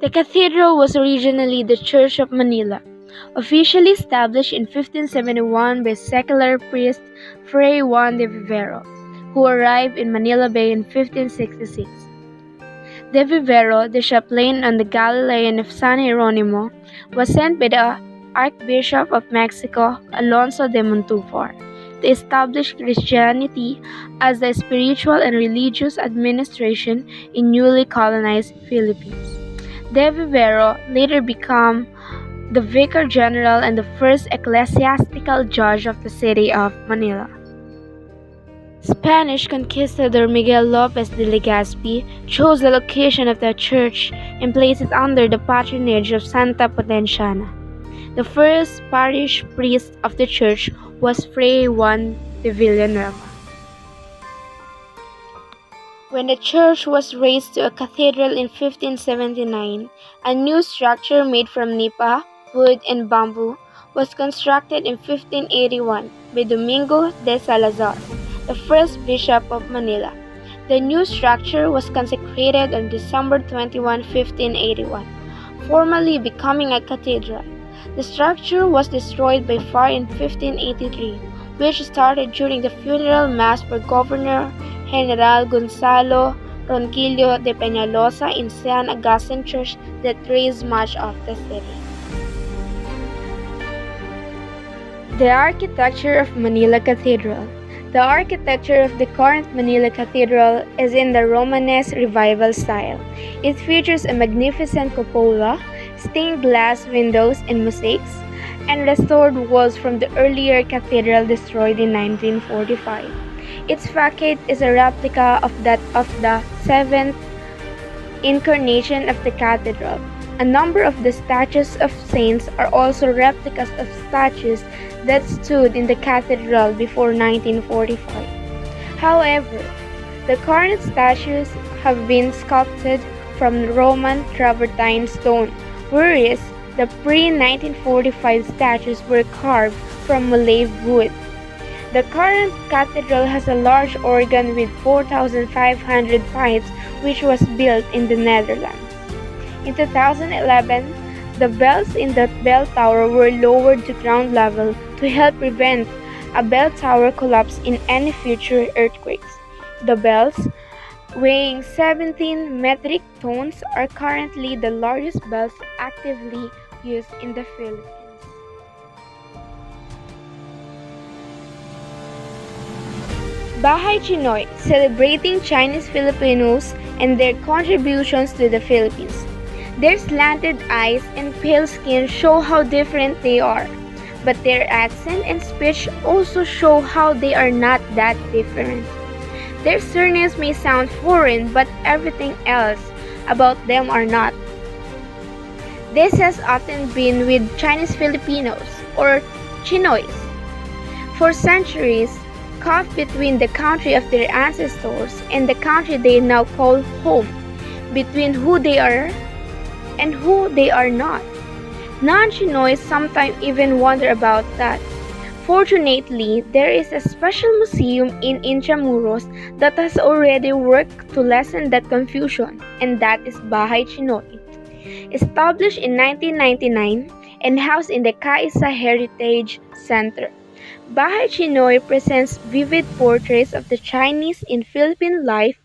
The cathedral was originally the Church of Manila, officially established in 1571 by secular priest Fray Juan de Vivero, who arrived in Manila Bay in 1566. De Vivero, the chaplain on the Galilean of San Jeronimo, was sent by the Archbishop of Mexico, Alonso de Montufar, to establish Christianity as the spiritual and religious administration in newly colonized Philippines. De Vivero later became the Vicar General and the first ecclesiastical judge of the city of Manila. Spanish conquistador Miguel Lopez de Legazpi chose the location of the church and placed it under the patronage of Santa Potenciana. The first parish priest of the church was Fray Juan de Villanueva. When the church was raised to a cathedral in 1579, a new structure made from nipa, wood, and bamboo was constructed in 1581 by Domingo de Salazar, the first bishop of Manila. The new structure was consecrated on December 21, 1581, formally becoming a cathedral. The structure was destroyed by fire in 1583, which started during the funeral mass for Governor General Gonzalo Ronquillo de Peñalosa in San Agustin Church that raised much of the city. The architecture of Manila Cathedral. The architecture of the current Manila Cathedral is in the Romanesque Revival style. It features a magnificent cupola, stained glass windows and mosaics, and restored walls from the earlier cathedral destroyed in 1945. Its facade is a replica of that of the seventh incarnation of the cathedral. A number of the statues of saints are also replicas of statues that stood in the cathedral before 1945. However, the current statues have been sculpted from Roman travertine stone, whereas the pre-1945 statues were carved from Malay wood. The current cathedral has a large organ with 4,500 pipes which was built in the Netherlands. In 2011, the bells in the bell tower were lowered to ground level to help prevent a bell tower collapse in any future earthquakes. The bells, weighing 17 metric tons, are currently the largest bells actively used in the Philippines. Bahay Chinoy, celebrating Chinese Filipinos and their contributions to the Philippines. Their slanted eyes and pale skin show how different they are, but their accent and speech also show how they are not that different. Their surnames may sound foreign, but everything else about them are not. This has often been with Chinese Filipinos, or Chinoys. For centuries, caught between the country of their ancestors and the country they now call home, between who they are and who they are not. Non-Chinoys sometimes even wonder about that. Fortunately, there is a special museum in Intramuros that has already worked to lessen that confusion, and that is Bahay Chinoy. Established in 1999 and housed in the Kaisa Heritage Center, Bahay Chinoy presents vivid portraits of the Chinese in Philippine life.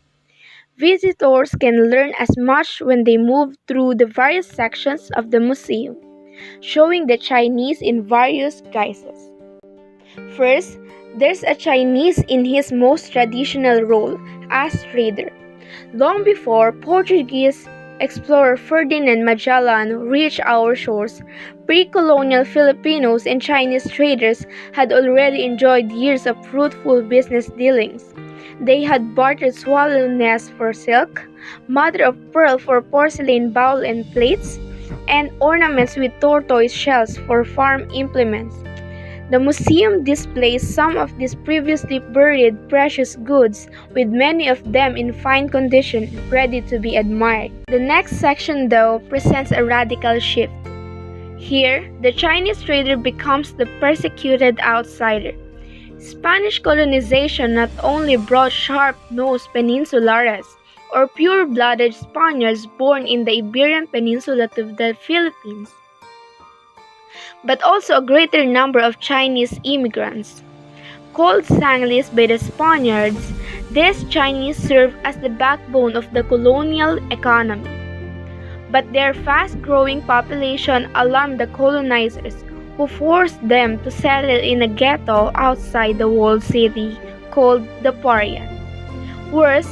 Visitors can learn as much when they move through the various sections of the museum, showing the Chinese in various guises. First, there's a Chinese in his most traditional role as trader. Long before Portuguese explorer Ferdinand Magellan reached our shores, pre-colonial Filipinos and Chinese traders had already enjoyed years of fruitful business dealings. They had bartered swallow nests for silk, mother of pearl for porcelain bowl and plates, and ornaments with tortoise shells for farm implements. The museum displays some of these previously buried precious goods, with many of them in fine condition, ready to be admired. The next section, though, presents a radical shift. Here, the Chinese trader becomes the persecuted outsider. Spanish colonization not only brought sharp-nosed peninsulares, or pure-blooded Spaniards born in the Iberian Peninsula to the Philippines, but also a greater number of Chinese immigrants. Called Sanglis by the Spaniards, these Chinese served as the backbone of the colonial economy. But their fast-growing population alarmed the colonizers, who forced them to settle in a ghetto outside the walled city called the Parian. Worse,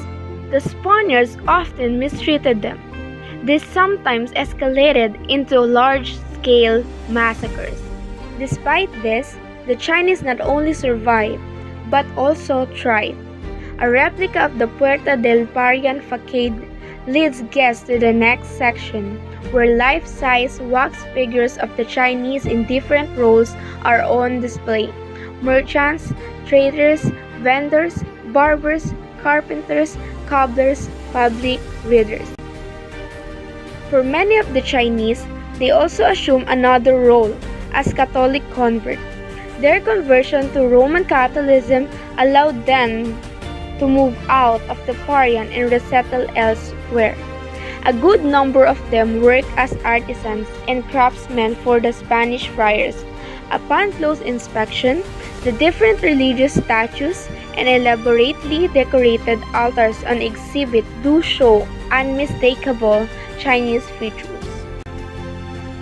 the Spaniards often mistreated them. This sometimes escalated into large-scale massacres. Despite this, the Chinese not only survived, but also thrived. A replica of the Puerta del Parian facade leads guests to the next section, where life-size wax figures of the Chinese in different roles are on display. Merchants, traders, vendors, barbers, carpenters, cobblers, public readers. For many of the Chinese, they also assume another role as Catholic converts. Their conversion to Roman Catholicism allowed them to move out of the Parian and resettle elsewhere. A good number of them worked as artisans and craftsmen for the Spanish friars. Upon close inspection, the different religious statues and elaborately decorated altars on exhibit do show unmistakable Chinese features.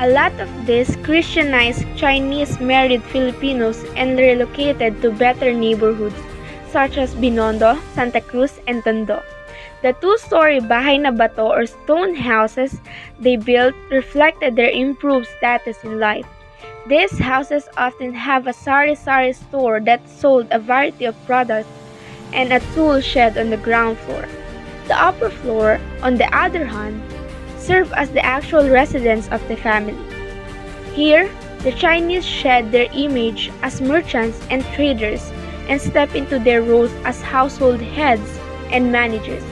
A lot of these Christianized Chinese married Filipinos and relocated to better neighborhoods such as Binondo, Santa Cruz, and Tondo. The two-story bahay na bato or stone houses they built reflected their improved status in life. These houses often have a sari-sari store that sold a variety of products and a tool shed on the ground floor. The upper floor, on the other hand, served as the actual residence of the family. Here, the Chinese shed their image as merchants and traders and step into their roles as household heads and managers.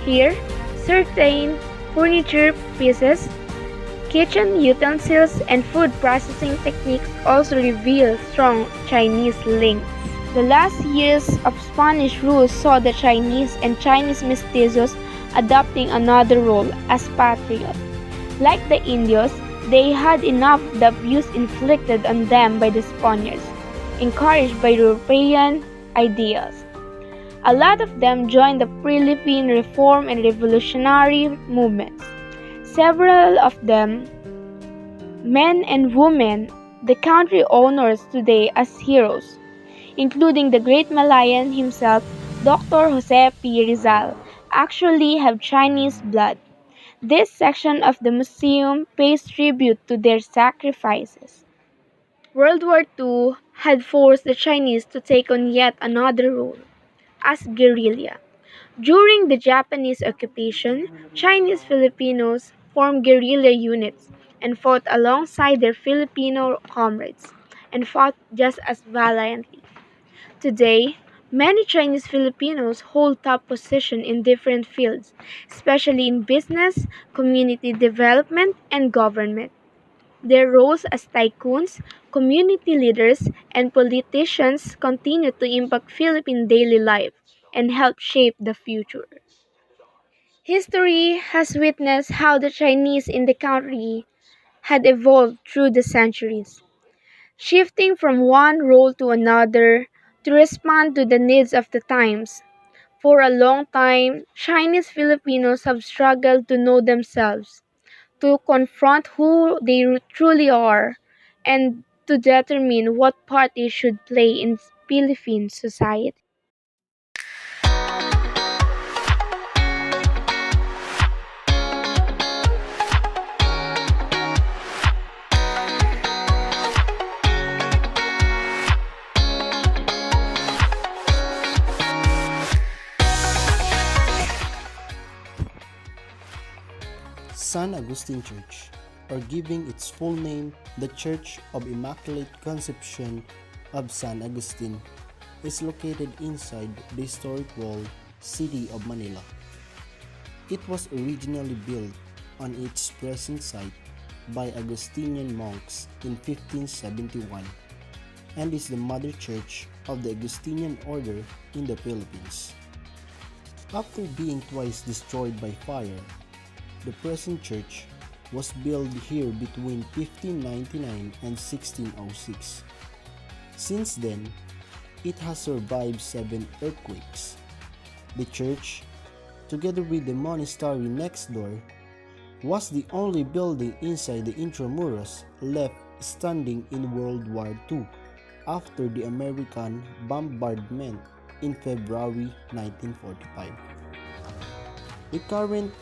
Here, certain furniture pieces, kitchen utensils, and food processing techniques also reveal strong Chinese links. The last years of Spanish rule saw the Chinese and Chinese mestizos adopting another role as patriots. Like the Indios, they had enough of the abuse inflicted on them by the Spaniards, encouraged by European ideas. A lot of them joined the Philippine reform and revolutionary movements. Several of them, men and women, the country honors today as heroes, including the great Malayan himself, Dr. Jose P. Rizal, actually have Chinese blood. This section of the museum pays tribute to their sacrifices. World War II had forced the Chinese to take on yet another role, as guerrilla. During the Japanese occupation, Chinese Filipinos formed guerrilla units and fought alongside their Filipino comrades, and fought just as valiantly. Today, many Chinese Filipinos hold top positions in different fields, especially in business, community development, and government. Their roles as tycoons, community leaders, and politicians continue to impact Philippine daily life and help shape the future. History has witnessed how the Chinese in the country had evolved through the centuries, shifting from one role to another to respond to the needs of the times. For a long time, Chinese Filipinos have struggled to know themselves, to confront who they truly are, and to determine what part they should play in Philippine society. San Agustin Church, or giving its full name, the Church of Immaculate Conception of San Agustin, is located inside the historic walled city of Manila. It was originally built on its present site by Augustinian monks in 1571 and is the mother church of the Augustinian order in the Philippines. After being twice destroyed by fire, the present church was built here between 1599 and 1606. Since then, it has survived 7 earthquakes. The church, together with the monastery next door, was the only building inside the Intramuros left standing in World War II after the American bombardment in February 1945. The current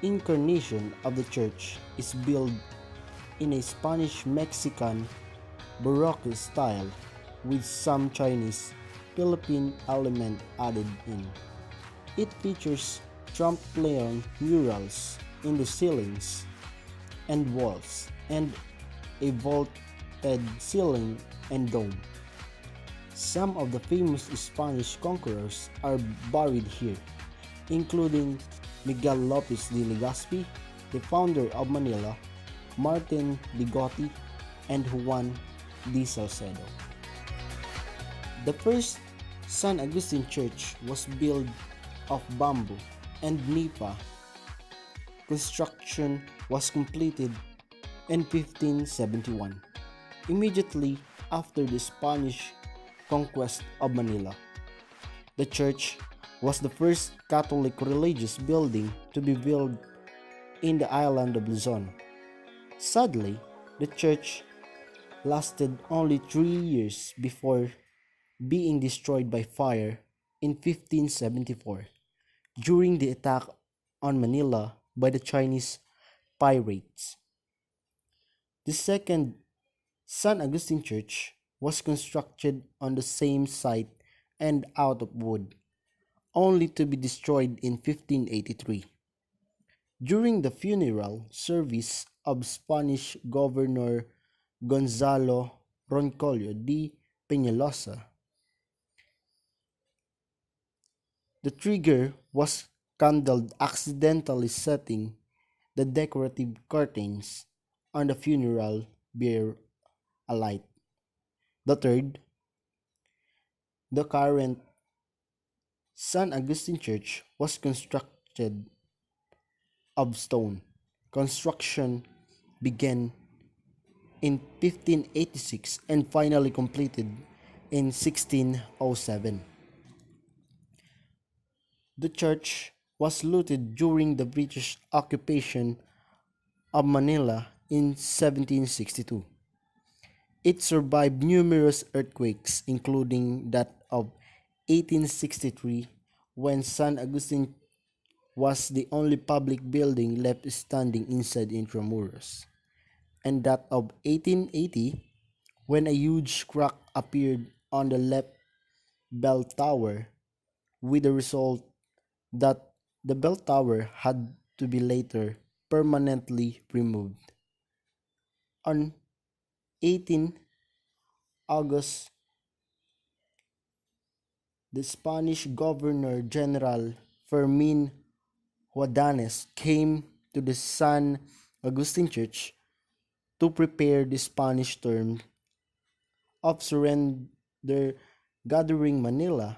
incarnation of the church is built in a Spanish-Mexican Baroque style with some Chinese Philippine element added in. It features trompe-l'oeil murals in the ceilings and walls and a vaulted ceiling and dome. Some of the famous Spanish conquerors are buried here, including Miguel Lopez de Legazpi, the founder of Manila, Martin Bigotti, and Juan de Salcedo. The first San Agustin Church was built of bamboo and nipa. Construction was completed in 1571, immediately after the Spanish conquest of Manila. The church was the first Catholic religious building to be built in the island of Luzon. Sadly, the church lasted only 3 years before being destroyed by fire in 1574 during the attack on Manila by the Chinese pirates. The second San Agustin Church was constructed on the same site and out of wood, only to be destroyed in 1583. During the funeral service of Spanish Governor Gonzalo Roncolio de Peñalosa, the trigger was candled accidentally setting the decorative curtains on the funeral bier alight. The third, the current San Agustin Church was constructed of stone. Construction began in 1586 and finally completed in 1607. The church was looted during the British occupation of Manila in 1762. It survived numerous earthquakes, including that of 1863, when San Agustin was the only public building left standing inside Intramuros, and that of 1880, when a huge crack appeared on the left bell tower, with the result that the bell tower had to be later permanently removed. On 18 August, the Spanish Governor General Fermin Juadanes came to the San Agustin Church to prepare the Spanish term of surrender gathering Manila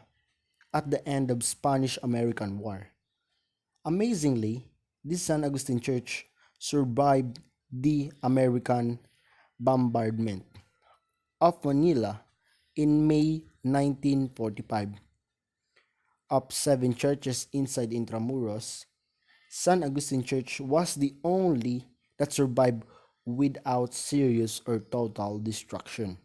at the end of Spanish-American War. Amazingly, this San Agustin Church survived the American bombardment of Manila in May 1945. Of 7 churches inside Intramuros, San Agustin Church was the only that survived without serious or total destruction.